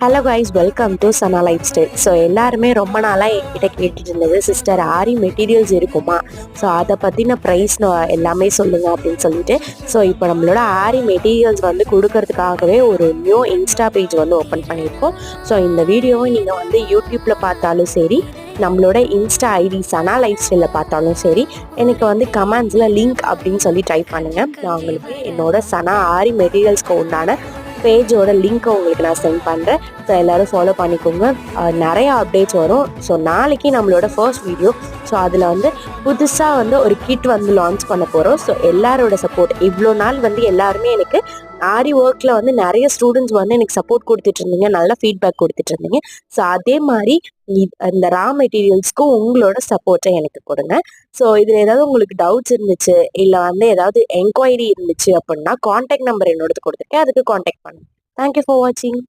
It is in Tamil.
Hello guys, welcome to Sana life style. So எல்லாருமே ரொம்ப நாளாக என்கிட்ட கேட்டுட்டு இருந்தது, சிஸ்டர் ஆரி மெட்டீரியல்ஸ் இருக்குமா, ஸோ அதை பற்றின ப்ரைஸ் எல்லாமே சொல்லுங்கள் அப்படின்னு சொல்லிட்டு. ஸோ இப்போ நம்மளோட ஆரி மெட்டீரியல்ஸ் வந்து கொடுக்கறதுக்காகவே ஒரு நியூ இன்ஸ்டா பேஜ் வந்து ஓப்பன் பண்ணியிருக்கோம். ஸோ இந்த வீடியோவை நீங்கள் வந்து யூடியூப்பில் பார்த்தாலும் சரி, நம்மளோட இன்ஸ்டா ஐடி சனா லைஃப் ஸ்டைலில் பார்த்தாலும் சரி, எனக்கு வந்து கமெண்ட்ஸில் லிங்க் அப்படின்னு சொல்லி டைப் பண்ணுங்கள். நான் உங்களுக்கு என்னோட சனா ஆரி மெட்டீரியல்ஸ்க்கு உண்டான பேஜோட லிங்க்கை உங்களுக்கு நான் சென்ட் பண்ணுறேன். ஸோ எல்லோரும் ஃபாலோ பண்ணிக்கோங்க. நிறைய அப்டேட்ஸ் வரும். ஸோ நாளைக்கு நம்மளோட ஃபர்ஸ்ட் வீடியோ. ஸோ அதில் வந்து புதுசாக வந்து ஒரு கிட் வந்து லான்ச் பண்ண போகிறோம். ஸோ எல்லாரோட சப்போர்ட், இவ்வளோ நாள் வந்து எல்லாருமே எனக்கு ஆரி ஒர்க்கில் வந்து நிறைய ஸ்டூடெண்ட்ஸ் வந்து எனக்கு சப்போர்ட் கொடுத்துட்டு இருந்தீங்க, நல்ல ஃபீட்பேக் கொடுத்துட்டு இருந்தீங்க. ஸோ அதே மாதிரி இந்த ரா மெட்டீரியல்ஸ்க்கும் உங்களோட சப்போர்ட்டை எனக்கு கொடுங்க. ஸோ இதில் ஏதாவது உங்களுக்கு டவுட்ஸ் இருந்துச்சு, இல்லை வந்து ஏதாவது என்கொயரி இருந்துச்சு அப்படின்னா காண்டாக்ட் நம்பர் என்னோடது கொடுத்துருக்கேன், அதுக்கு காண்டாக்ட் பண்ணுங்க. தேங்க்யூ ஃபார் வாட்சிங்.